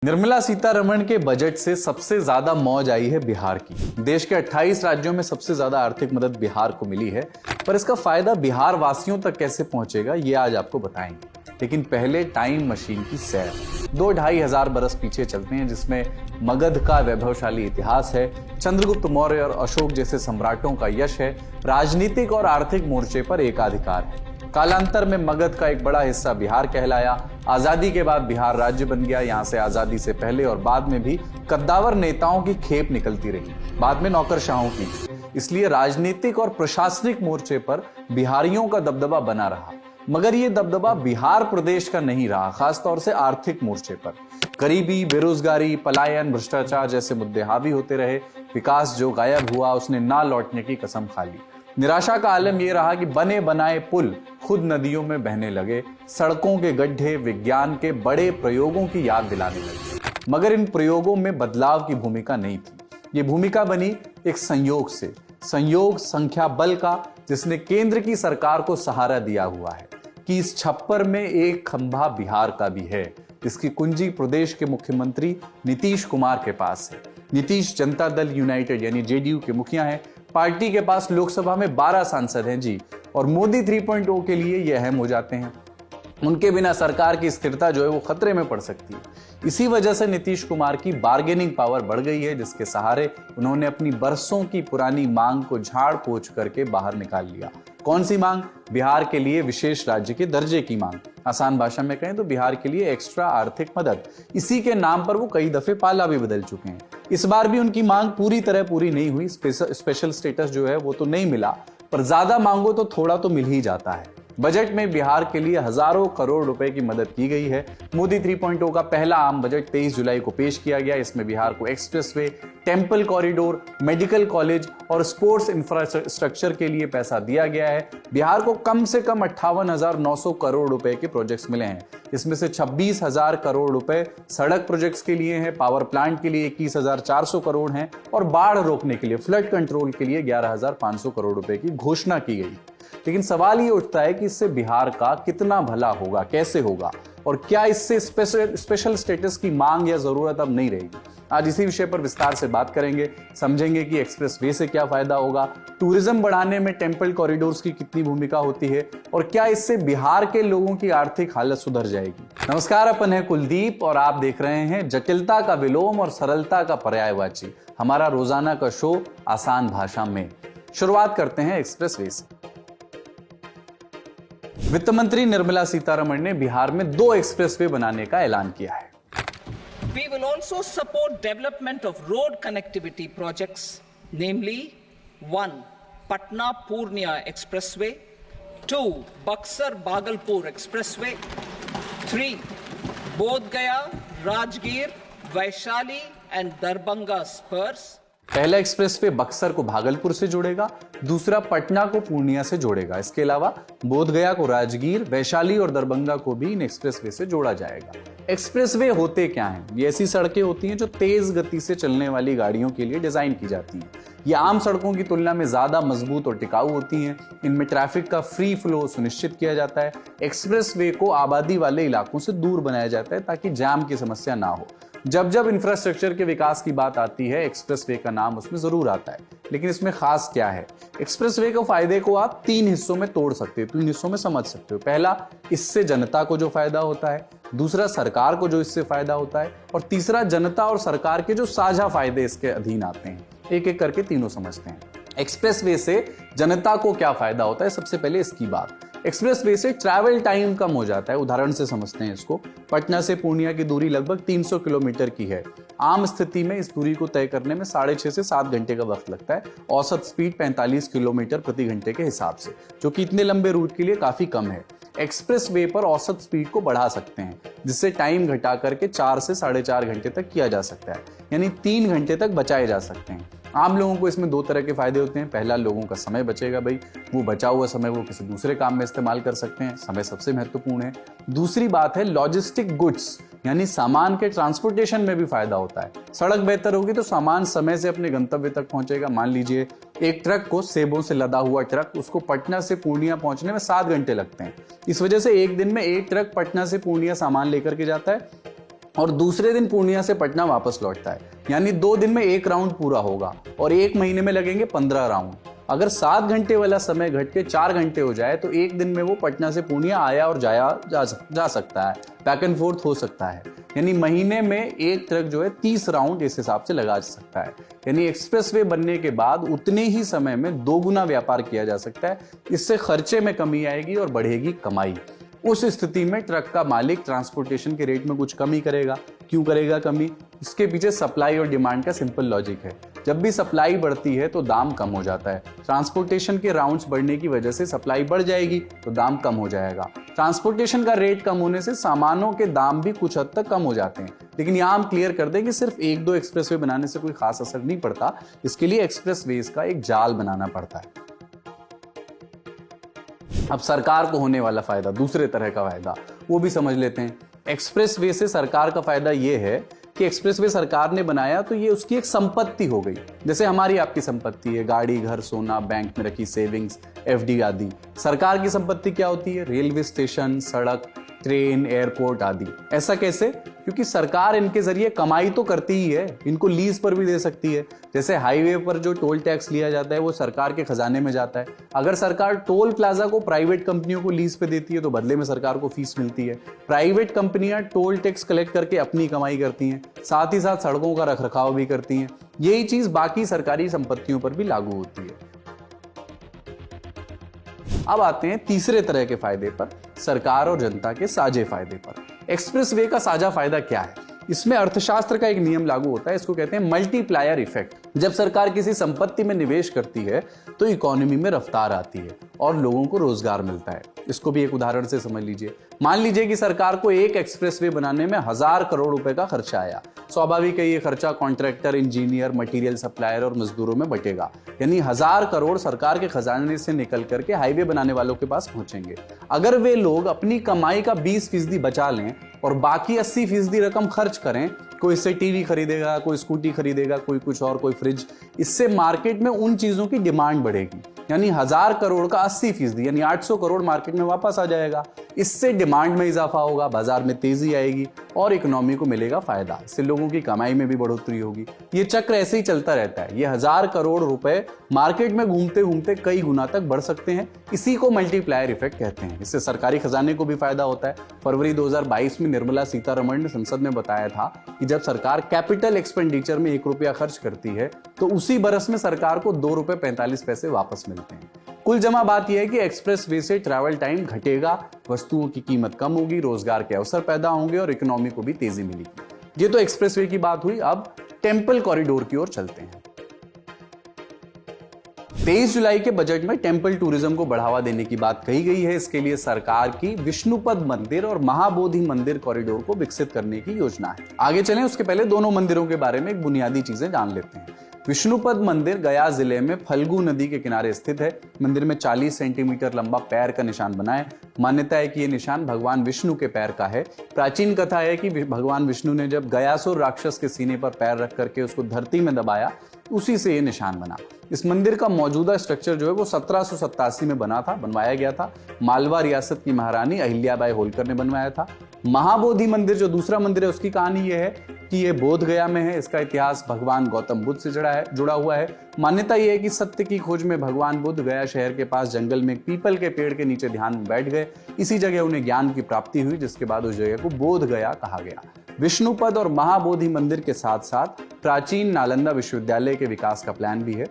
निर्मला सीतारमण के बजट से सबसे ज्यादा मौज आई है बिहार की। देश के 28 राज्यों में सबसे ज्यादा आर्थिक मदद बिहार को मिली है, पर इसका फायदा बिहार वासियों तक कैसे पहुंचेगा ये आज आपको बताएंगे। लेकिन पहले टाइम मशीन की सैर 2-2.5 हजार बरस पीछे चलते हैं, जिसमें मगध का वैभवशाली इतिहास है, चंद्रगुप्त मौर्य और अशोक जैसे सम्राटों का यश है, राजनीतिक और आर्थिक मोर्चे पर एकाधिकार है। कालांतर में मगध का एक बड़ा हिस्सा बिहार कहलाया। आजादी के बाद बिहार राज्य बन गया। यहाँ से आजादी से पहले और बाद में भी कद्दावर नेताओं की खेप निकलती रही, बाद में नौकरशाहों की। इसलिए राजनीतिक और प्रशासनिक मोर्चे पर बिहारियों का दबदबा बना रहा। मगर ये दबदबा बिहार प्रदेश का नहीं रहा, खासतौर से आर्थिक मोर्चे पर। गरीबी, बेरोजगारी, पलायन, भ्रष्टाचार जैसे मुद्दे हावी होते रहे। विकास जो गायब हुआ उसने ना लौटने की कसम खा ली। निराशा का आलम यह रहा कि बने बनाए पुल खुद नदियों में बहने लगे, सड़कों के गड्ढे विज्ञान के बड़े प्रयोगों की याद दिलाने लगे। मगर इन प्रयोगों में बदलाव की भूमिका नहीं थी। ये भूमिका बनी एक संयोग से, संयोग संख्या बल का, जिसने केंद्र की सरकार को सहारा दिया हुआ है कि इस छप्पर में एक खंभा बिहार का भी है, जिसकी कुंजी प्रदेश के मुख्यमंत्री नीतीश कुमार के पास है। नीतीश जनता दल यूनाइटेड यानी जेडीयू के मुखिया हैं। पार्टी के पास लोकसभा में 12 सांसद हैं जी, और मोदी 3.0 के लिए ये अहम हो जाते हैं। उनके बिना सरकार की स्थिरता जो है वो खतरे में पड़ सकती है। इसी वजह से नीतीश कुमार की बार्गेनिंग पावर बढ़ गई है, जिसके सहारे उन्होंने अपनी बरसों की पुरानी मांग को झाड़ पोंछ करके बाहर निकाल लिया। कौन सी मांग? बिहार के लिए विशेष राज्य के दर्जे की मांग। आसान भाषा में कहें तो बिहार के लिए एक्स्ट्रा आर्थिक मदद। इसी के नाम पर वो कई दफे पाला भी बदल चुके हैं। इस बार भी उनकी मांग पूरी तरह पूरी नहीं हुई। स्पेशल स्टेटस जो है वो तो नहीं मिला, पर ज्यादा मांगो तो थोड़ा तो मिल ही जाता है। बजट में बिहार के लिए हजारों करोड़ रुपए की मदद की गई है। मोदी 3.0 का पहला आम बजट 23 जुलाई को पेश किया गया। इसमें बिहार को expressway, temple corridor, medical college और स्पोर्ट्स इंफ्रास्ट्रक्चर के लिए पैसा दिया गया है। बिहार को कम से कम 58,900 करोड़ रुपए के प्रोजेक्ट्स मिले हैं। इसमें से 26,000 करोड़ रुपए सड़क प्रोजेक्ट्स के लिए हैं, पावर प्लांट के लिए 21,400 करोड़ हैं, और बाढ़ रोकने के लिए, फ्लड कंट्रोल के लिए 11,500 करोड़ रुपए की घोषणा की गई। लेकिन सवाल ये उठता है कि इससे बिहार का कितना भला होगा, कैसे होगा, और क्या इससे स्पेशल स्टेटस की मांग या जरूरत अब नहीं रहेगी। आज इसी विषय पर विस्तार से बात करेंगे, समझेंगे कि एक्सप्रेस वे से क्या फायदा होगा, टूरिज्म बढ़ाने में टेम्पल कॉरिडोर्स की कितनी भूमिका होती है, और क्या इससे बिहार के लोगों की आर्थिक हालत सुधर जाएगी। नमस्कार, अपन है कुलदीप और आप देख रहे हैं जटिलता का विलोम और सरलता का पर्यायवाची, हमारा रोजाना का शो आसान भाषा में। शुरुआत करते हैं एक्सप्रेस वे से। वित्त मंत्री निर्मला सीतारमण ने बिहार में 2 एक्सप्रेसवे बनाने का ऐलान किया है। We will also support development of road connectivity projects, namely 1. Patna-Purnia Expressway, 2. Buxar-Bhagalpur Expressway, 3. Bodh Gaya, Rajgir, Vaishali and Darbhanga spurs। पहला एक्सप्रेसवे बक्सर को भागलपुर से जोड़ेगा, दूसरा पटना को पूर्णिया से जोड़ेगा। इसके अलावा बोधगया को राजगीर, वैशाली और दरभंगा को भी इन एक्सप्रेसवे से जोड़ा जाएगा। एक्सप्रेसवे होते क्या हैं? ये ऐसी सड़कें होती हैं जो तेज गति से चलने वाली गाड़ियों के लिए डिजाइन की जाती हैं। ये आम सड़कों की तुलना में ज्यादा मजबूत और टिकाऊ होती हैं। इनमें ट्रैफिक का फ्री फ्लो सुनिश्चित किया जाता है। एक्सप्रेसवे को आबादी वाले इलाकों से दूर बनाया जाता है ताकि जाम की समस्या ना हो। जब जब इंफ्रास्ट्रक्चर के विकास की बात आती है, एक्सप्रेसवे का नाम उसमें जरूर आता है। लेकिन इसमें खास क्या है? एक्सप्रेसवे के फायदे को आप 3 हिस्सों में तोड़ सकते हो, 3 हिस्सों में समझ सकते हो। पहला, इससे जनता को जो फायदा होता है, दूसरा सरकार को जो इससे फायदा होता है, और तीसरा जनता और सरकार के जो साझा फायदे इसके अधीन आते हैं। एक एक करके तीनों समझते हैं। एक्सप्रेसवे से जनता को क्या फायदा होता है? सबसे पहले इसकी बात। एक्सप्रेसवे से ट्रैवल टाइम कम हो जाता है। उदाहरण से समझते हैं इसको। पटना से पूर्णिया की दूरी लगभग 300 किलोमीटर की है। आम स्थिति में इस दूरी को तय करने में 6.5 से 7 घंटे का वक्त लगता है। औसत स्पीड 45 किलोमीटर प्रति घंटे के हिसाब से, जो कि इतने लंबे रूट के लिए काफी कम है। एक्सप्रेसवे पर औसत स्पीड को बढ़ा सकते हैं, जिससे टाइम घटा करके 4 से 4.5 घंटे तक किया जा सकता है, यानी 3 घंटे तक बचाए जा सकते हैं। आम लोगों को इसमें 2 तरह के फायदे होते हैं। पहला, लोगों का समय बचेगा भाई, वो बचा हुआ समय वो किसी दूसरे काम में इस्तेमाल कर सकते हैं। समय सबसे महत्वपूर्ण है। दूसरी बात है लॉजिस्टिक गुड्स, यानी सामान के ट्रांसपोर्टेशन में भी फायदा होता है। सड़क बेहतर होगी तो सामान समय से अपने गंतव्य तक पहुंचेगा। मान लीजिए एक ट्रक को सेबों से लदा हुआ ट्रक, उसको पटना से पूर्णिया पहुंचने में 7 घंटे लगते हैं। इस वजह से एक दिन में एक ट्रक पटना से पूर्णिया सामान लेकर के जाता है और दूसरे दिन पूर्णिया से पटना वापस लौटता है। यानी 2 दिन में 1 राउंड पूरा होगा और 1 महीने में लगेंगे 15 राउंड। अगर 7 घंटे वाला समय घट के 4 घंटे हो जाए तो 1 दिन में वो पटना से पूर्णिया आया और जा सकता है, बैक एंड फोर्थ हो सकता है। यानी महीने में एक ट्रक जो है 30 राउंड इस हिसाब से लगा सकता है। यानी एक्सप्रेसवे बनने के बाद उतने ही समय में 2 गुना व्यापार किया जा सकता है। इससे खर्चे में कमी आएगी और बढ़ेगी कमाई। उस स्थिति में ट्रक का मालिक ट्रांसपोर्टेशन के रेट में कुछ कमी करेगा। क्यों करेगा कमी? इसके पीछे सप्लाई और डिमांड का सिंपल लॉजिक है। जब भी सप्लाई बढ़ती है तो दाम कम हो जाता है। ट्रांसपोर्टेशन के राउंड्स बढ़ने की वजह से सप्लाई बढ़ जाएगी तो दाम कम हो जाएगा। ट्रांसपोर्टेशन का रेट कम होने से सामानों के दाम भी कुछ हद तक कम हो जाते हैं। लेकिन यहाँ हम क्लियर कर दें कि सिर्फ 1-2 एक्सप्रेसवे बनाने से कोई खास असर नहीं पड़ता। इसके लिए एक्सप्रेसवेज का एक जाल बनाना पड़ता है। अब सरकार को होने वाला फायदा, दूसरे तरह का फायदा, वो भी समझ लेते हैं। एक्सप्रेसवे से सरकार का फायदा ये है कि एक्सप्रेसवे सरकार ने बनाया तो ये उसकी एक संपत्ति हो गई। जैसे हमारी आपकी संपत्ति है, गाड़ी, घर, सोना, बैंक में रखी सेविंग्स, एफडी आदि। सरकार की संपत्ति क्या होती है? रेलवे स्टेशन, सड़क, ट्रेन, एयरपोर्ट आदि। ऐसा कैसे? क्योंकि सरकार इनके जरिए कमाई तो करती ही है, इनको लीज पर भी दे सकती है। जैसे हाईवे पर जो टोल टैक्स लिया जाता है वो सरकार के खजाने में जाता है। अगर सरकार टोल प्लाजा को प्राइवेट कंपनियों को लीज पे देती है तो बदले में सरकार को फीस मिलती है। प्राइवेट कंपनियां टोल टैक्स कलेक्ट करके अपनी कमाई करती हैं, साथ ही साथ सड़कों का रखरखाव भी करती हैं। यही चीज बाकी सरकारी संपत्तियों पर भी लागू होती है। अब आते हैं तीसरे तरह के फायदे पर, सरकार और जनता के साझे फायदे पर। एक्सप्रेसवे का साझा फायदा क्या है? इसमें अर्थशास्त्र का एक नियम लागू होता है, इसको कहते हैं मल्टीप्लायर इफेक्ट। जब सरकार किसी संपत्ति में निवेश करती है तो इकोनॉमी में रफ्तार आती है और लोगों को रोजगार मिलता है। इसको भी एक उदाहरण से समझ लीजिए। मान लीजिए कि सरकार को एक एक्सप्रेसवे बनाने में 1000 करोड़ रुपए का खर्चा आया। स्वाभाविक है ये खर्चा कॉन्ट्रैक्टर, इंजीनियर, मटेरियल सप्लायर और मजदूरों में बटेगा। यानी 1000 करोड़ सरकार के खजाने से निकल करके हाईवे बनाने वालों के पास पहुंचेंगे। अगर वे लोग अपनी कमाई का 20% बचा लें और बाकी 80% रकम खर्च करें, कोई इससे टीवी खरीदेगा, कोई स्कूटी खरीदेगा, कोई कुछ और, कोई फ्रिज, इससे मार्केट में उन चीजों की डिमांड बढ़ेगी। यानी 1000 करोड़ का 80% यानी 800 करोड़ मार्केट में वापस आ जाएगा। इससे डिमांड में इजाफा होगा, बाजार में तेजी आएगी और इकोनॉमी को मिलेगा फायदा। इससे लोगों की कमाई में भी बढ़ोतरी होगी। ये चक्र ऐसे ही चलता रहता है। ये 1000 करोड़ रुपए मार्केट में घूमते घूमते कई गुना तक बढ़ सकते हैं। इसी को मल्टीप्लायर इफेक्ट कहते हैं। इससे सरकारी खजाने को भी फायदा होता है। फरवरी 2022 में निर्मला सीतारमण ने संसद में बताया था कि जब सरकार कैपिटल एक्सपेंडिचर में 1 रुपया खर्च करती है तो उसी बरस में सरकार को 2 रुपए 45 पैसे वापस मिलते हैं। कुल जमा बात यह है कि एक्सप्रेसवे से ट्रैवल टाइम घटेगा, वस्तुओं की कीमत कम होगी, रोजगार के अवसर पैदा होंगे और इकोनॉमी को भी तेजी मिलेगी। ये तो एक्सप्रेसवे की बात हुई। अब टेंपल कॉरिडोर की ओर चलते हैं। 23 जुलाई के बजट में टेंपल टूरिज्म को बढ़ावा देने की बात कही गई है। इसके लिए सरकार की विष्णुपद मंदिर और महाबोधि मंदिर कॉरिडोर को विकसित करने की योजना है। आगे चलें उसके पहले दोनों मंदिरों के बारे में एक बुनियादी चीजें जान लेते हैं। विष्णुपद मंदिर गया जिले में फल्गु नदी के किनारे स्थित है। मंदिर में 40 सेंटीमीटर लंबा पैर का निशान बना है। मान्यता है कि यह निशान भगवान विष्णु के पैर का है। प्राचीन कथा है कि भगवान विष्णु ने जब गयासुर राक्षस के सीने पर पैर रख करके उसको धरती में दबाया, उसी से यह निशान बना। इस मंदिर का मौजूदा स्ट्रक्चर जो है वो 1787 में बनवाया गया था। मालवा रियासत की महारानी अहिल्याबाई होलकर ने बनवाया था। महाबोधि मंदिर जो दूसरा मंदिर है उसकी कहानी यह है कि यह बोध गया में है। इसका इतिहास भगवान गौतम बुद्ध से जुड़ा हुआ है। मान्यता यह है कि सत्य की खोज में भगवान बुद्ध गया शहर के पास जंगल में एक पीपल के पेड़ के नीचे ध्यान में बैठ गए। इसी जगह उन्हें ज्ञान की प्राप्ति हुई, जिसके बाद उस जगह को बोध गया कहा गया। विष्णुपद और महाबोधि मंदिर के साथ साथ प्राचीन नालंदा विश्वविद्यालय के विकास का प्लान भी है।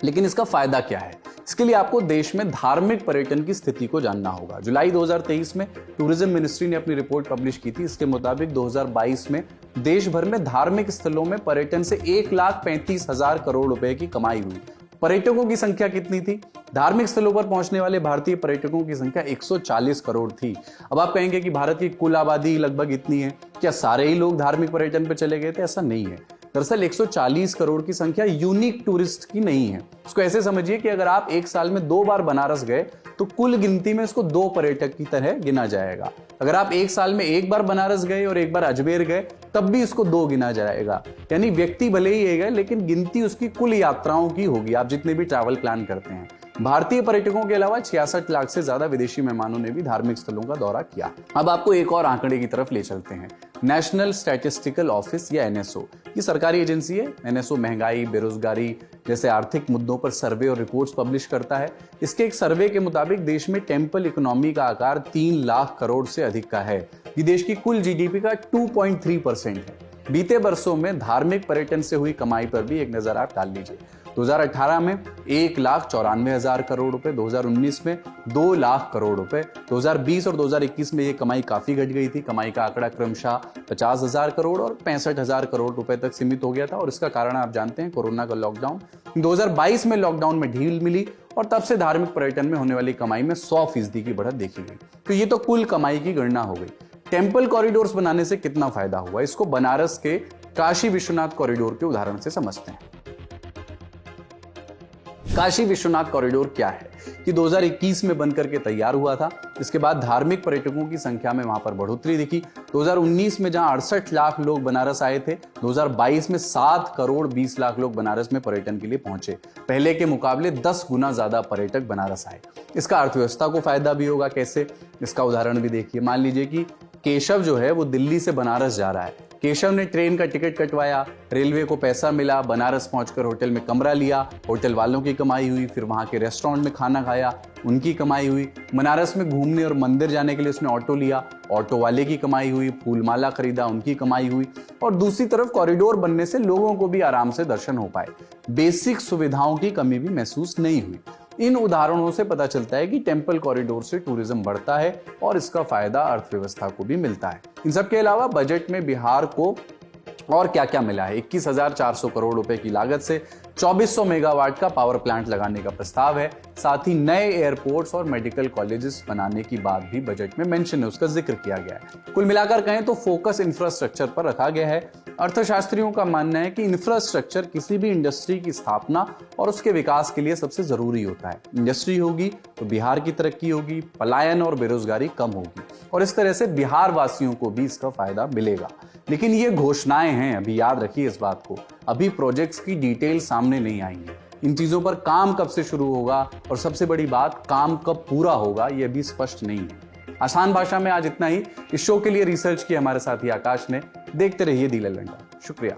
लेकिन इसका फायदा क्या है? इसके लिए आपको देश में धार्मिक पर्यटन की स्थिति को जानना होगा। जुलाई 2023 में टूरिज्म मिनिस्ट्री ने अपनी रिपोर्ट पब्लिश की थी। इसके मुताबिक 2022 में देश भर में धार्मिक स्थलों में पर्यटन से 1,35,000 करोड़ रुपए की कमाई हुई। पर्यटकों की संख्या कितनी थी? धार्मिक स्थलों पर पहुंचने वाले भारतीय पर्यटकों की संख्या 140 करोड़ थी। अब आप कहेंगे कि भारत की कुल आबादी लगभग इतनी है, क्या सारे ही लोग धार्मिक पर्यटन पर चले गए थे? ऐसा नहीं है। दरअसल 140 करोड़ की संख्या यूनिक टूरिस्ट की नहीं है। इसको ऐसे समझिए कि अगर आप एक साल में 2 बार बनारस गए तो कुल गिनती में इसको 2 पर्यटक की तरह गिना जाएगा। अगर आप एक साल में 1 बार बनारस गए और 1 बार अजमेर गए तब भी इसको 2 गिना जाएगा। यानी व्यक्ति भले ही गए लेकिन गिनती उसकी कुल यात्राओं की होगी, आप जितने भी ट्रैवल प्लान करते हैं। भारतीय पर्यटकों के अलावा 66 लाख से ज्यादा विदेशी मेहमानों ने भी धार्मिक स्थलों का दौरा किया। अब आपको एक और आंकड़े की तरफ ले चलते हैं। नेशनल स्टैटिस्टिकल ऑफिस या एनएसओ, ये सरकारी एजेंसी है। एनएसओ महंगाई, बेरोजगारी जैसे आर्थिक मुद्दों पर सर्वे और रिपोर्ट्स पब्लिश करता है। इसके एक सर्वे के मुताबिक देश में टेम्पल इकोनॉमी का आकार 3 लाख करोड़ से अधिक का है। ये देश की कुल जीडीपी का 2.3% है। बीते वर्षों में धार्मिक पर्यटन से हुई कमाई पर भी एक नजर आप डाल लीजिए। 2018 में 1,94,000 करोड़ रुपए, 2019 में 2 लाख करोड़ रुपए, 2020 और 2021 में ये कमाई काफी घट गई थी। कमाई का आंकड़ा क्रमशः 50,000 करोड़ और 65,000 करोड़ रुपए तक सीमित हो गया था और इसका कारण आप जानते हैं, कोरोना का लॉकडाउन। 2022 में लॉकडाउन में ढील मिली और तब से धार्मिक पर्यटन में होने वाली कमाई में 100% की बढ़त देखी गई। तो ये तो कुल कमाई की गणना हो गई। टेम्पल कॉरिडोर्स बनाने से कितना फायदा हुआ, इसको बनारस के काशी विश्वनाथ कॉरिडोर के उदाहरण से समझते हैं। काशी विश्वनाथ कॉरिडोर क्या है कि 2021 में बनकर के तैयार हुआ था। इसके बाद धार्मिक पर्यटकों की संख्या में वहां पर बढ़ोतरी दिखी। 2019 में जहां 68 लाख लोग बनारस आए थे, 2022 में 7 करोड़ 20 लाख लोग बनारस में पर्यटन के लिए पहुंचे। पहले के मुकाबले 10 गुना ज्यादा पर्यटक बनारस आए। इसका अर्थव्यवस्था को फायदा भी होगा। कैसे, इसका उदाहरण भी देखिए। मान लीजिए कि केशव जो है वो दिल्ली से बनारस जा रहा है। केशव ने ट्रेन का टिकट कटवाया, रेलवे को पैसा मिला, बनारस पहुंचकर होटल में कमरा लिया, होटल वालों की कमाई हुई, फिर वहां के रेस्टोरेंट में खाना खाया, उनकी कमाई हुई। बनारस में घूमने और मंदिर जाने के लिए उसने ऑटो लिया, ऑटो वाले की कमाई हुई, फूल माला खरीदा, उनकी कमाई हुई। और दूसरी तरफ कॉरिडोर बनने से लोगों को भी आराम से दर्शन हो पाए, बेसिक सुविधाओं की कमी भी महसूस नहीं हुई। इन उदाहरणों से पता चलता है कि टेम्पल कॉरिडोर से टूरिज्म बढ़ता है और इसका फायदा अर्थव्यवस्था को भी मिलता है। इन सब के अलावा बजट में बिहार को और क्या क्या मिला है। 21,400 करोड़ रुपए की लागत से 2400 मेगावाट का पावर प्लांट लगाने का प्रस्ताव है। साथ ही नए एयरपोर्ट्स और मेडिकल कॉलेजेस बनाने की बात भी बजट में मेंशन है, उसका जिक्र किया गया है। कुल मिलाकर कहें तो फोकस इंफ्रास्ट्रक्चर पर रखा गया है। अर्थशास्त्रियों का मानना है कि इंफ्रास्ट्रक्चर किसी भी इंडस्ट्री की स्थापना और उसके विकास के लिए सबसे जरूरी होता है। इंडस्ट्री होगी तो बिहार की तरक्की होगी, पलायन और बेरोजगारी कम होगी और इस तरह से बिहार वासियों को भी इसका फायदा मिलेगा। लेकिन ये घोषणाएं हैं, अभी याद रखिए इस बात को। अभी प्रोजेक्ट्स की डिटेल सामने नहीं आई है। इन चीजों पर काम कब से शुरू होगा और सबसे बड़ी बात, काम कब पूरा होगा, ये अभी स्पष्ट नहीं है। आसान भाषा में आज इतना ही। इस शो के लिए रिसर्च की हमारे साथी आकाश ने। देखते रहिए दी ललंडा। शुक्रिया।